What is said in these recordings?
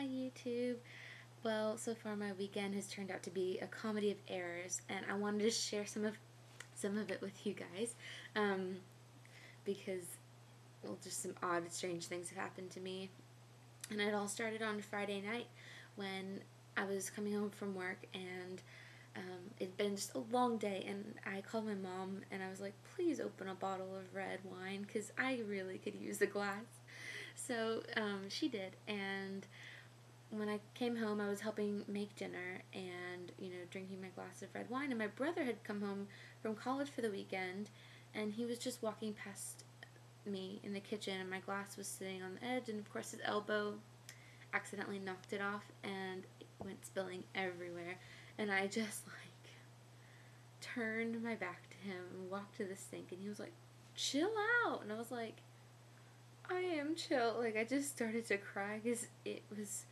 Hi YouTube. Well, so far my weekend has turned out to be a comedy of errors, and I wanted to share some of it with you guys, because well, just some odd, strange things have happened to me, and it all started on Friday night when I was coming home from work, and it'd been just a long day, and I called my mom and I was like, please open a bottle of red wine because I really could use a glass. So she did, and when I came home, I was helping make dinner and, drinking my glass of red wine. And my brother had come home from college for the weekend, and he was just walking past me in the kitchen, and my glass was sitting on the edge, and of course his elbow accidentally knocked it off, and it went spilling everywhere. And I just, turned my back to him and walked to the sink, and he was like, chill out. And I was like, I am chill. I just started to cry because it was,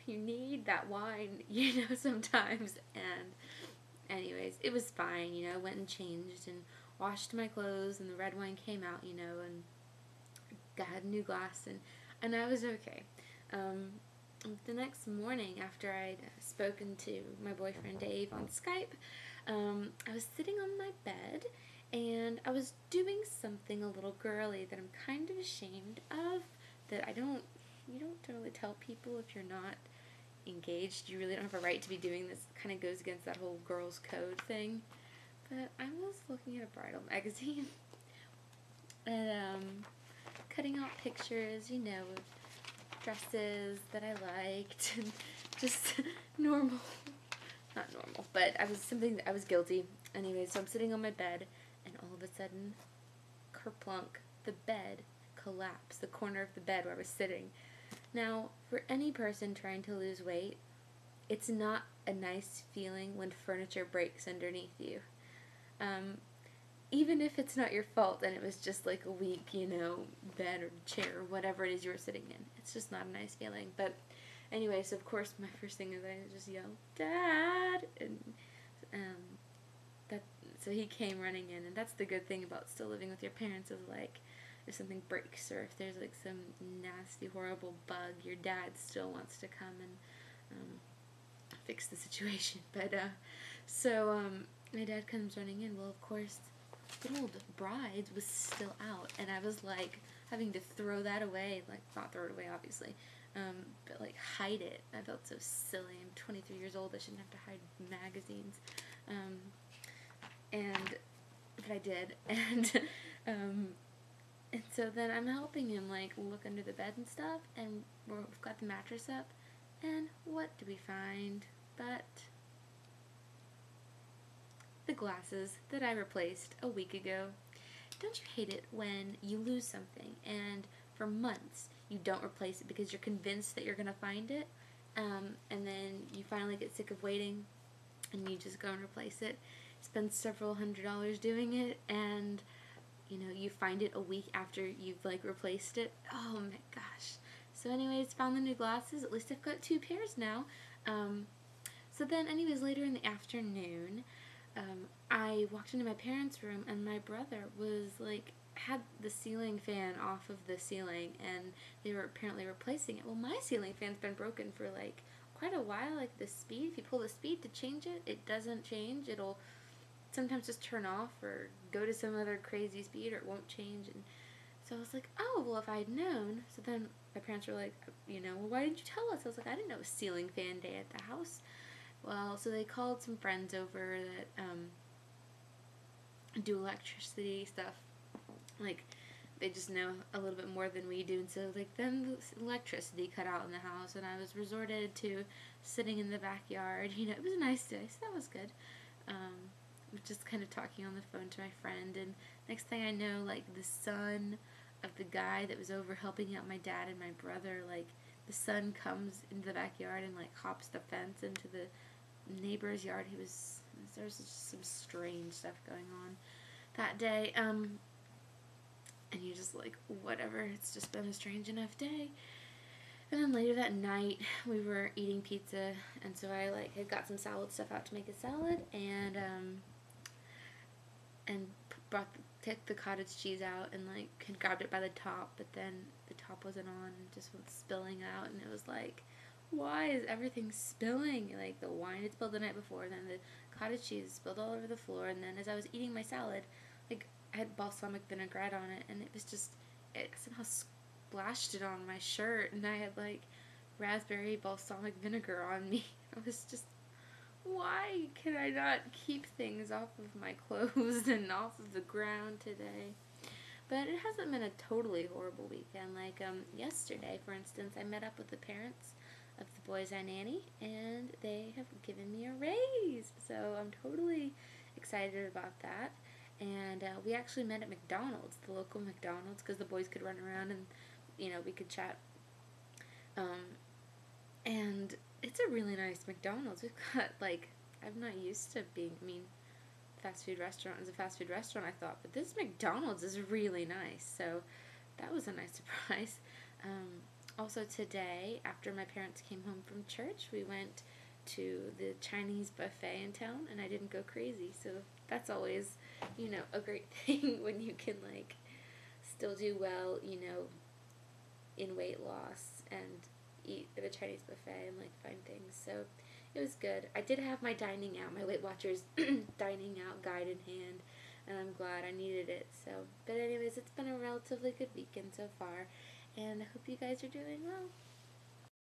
you need that wine, sometimes. And anyways, it was fine, went and changed and washed my clothes, and the red wine came out, and got a new glass, and I was okay. The next morning, after I'd spoken to my boyfriend Dave on Skype, I was sitting on my bed, and I was doing something a little girly that I'm kind of ashamed of, that you don't really tell people if you're not engaged. You really don't have a right to be doing this. It kind of goes against that whole girls code thing. But I was looking at a bridal magazine and cutting out pictures, of dresses that I liked, and just normal, not normal, but I was guilty. Anyway, so I'm sitting on my bed, and all of a sudden, kerplunk, the bed collapsed, the corner of the bed where I was sitting. Now, for any person trying to lose weight, it's not a nice feeling when furniture breaks underneath you. Even if it's not your fault and it was just like a weak, bed or chair or whatever it is you were sitting in. It's just not a nice feeling. But anyway, so of course my first thing is I just yell, Dad! And so he came running in, and that's the good thing about still living with your parents, is if something breaks or if there's some nasty, horrible bug, your dad still wants to come and fix the situation. But so my dad comes running in. Well, of course, the old bride was still out, and I was having to throw that away, not throw it away obviously, but hide it. I felt so silly. I'm 23 years old. I shouldn't have to hide magazines. But I did, and so then I'm helping him look under the bed and stuff, and we've got the mattress up, and what do we find but the glasses that I replaced a week ago. Don't you hate it when you lose something and for months you don't replace it because you're convinced that you're going to find it, and then you finally get sick of waiting and you just go and replace it, spend several $100s doing it, and you find it a week after you've replaced it. Oh my gosh. So anyways, found the new glasses. At least I've got 2 pairs now. So then anyways, later in the afternoon, I walked into my parents' room, and my brother was had the ceiling fan off of the ceiling, and they were apparently replacing it. Well, my ceiling fan's been broken for quite a while. The speed, if you pull the speed to change it, it doesn't change. It'll sometimes just turn off or go to some other crazy speed, or it won't change. And so I was like, oh, well, if I'd known. So then my parents were like, well, why didn't you tell us? I was like, I didn't know it was ceiling fan day at the house. Well, so they called some friends over that do electricity stuff. They just know a little bit more than we do, and so then the electricity cut out in the house, and I was resorted to sitting in the backyard. It was a nice day, so that was good. Just kind of talking on the phone to my friend, and next thing I know, the son of the guy that was over helping out my dad and my brother, the son comes into the backyard and hops the fence into the neighbor's yard. There's just some strange stuff going on that day, and you're just whatever, it's just been a strange enough day. And then later that night, we were eating pizza, and so I had got some salad stuff out to make a salad, and took the cottage cheese out and had grabbed it by the top, but then the top wasn't on and just went spilling out, and it was why is everything spilling? Like, the wine had spilled the night before, then the cottage cheese spilled all over the floor, and then as I was eating my salad, like, I had balsamic vinaigrette on it, and it was just, it somehow splashed it on my shirt, and I had, like, raspberry balsamic vinegar on me. I was just, why can I not keep things off of my clothes and off of the ground today? But it hasn't been a totally horrible weekend. Like, yesterday, for instance, I met up with the parents of the boys I nanny, and they have given me a raise. So I'm totally excited about that. And we actually met at McDonald's, the local McDonald's, because the boys could run around and, we could chat. Um, and it's a really nice McDonald's. We've got, like, I'm not used to being, fast food restaurant is a fast food restaurant, I thought, but this McDonald's is really nice. So that was a nice surprise. Also today, after my parents came home from church, we went to the Chinese buffet in town, and I didn't go crazy. So that's always, a great thing when you can, like, still do well, in weight loss and eat at a Chinese buffet and, like, find things. So it was good. I did have my dining out, my Weight Watchers dining out guide in hand, and I'm glad I needed it. So, but anyways, it's been a relatively good weekend so far, and I hope you guys are doing well.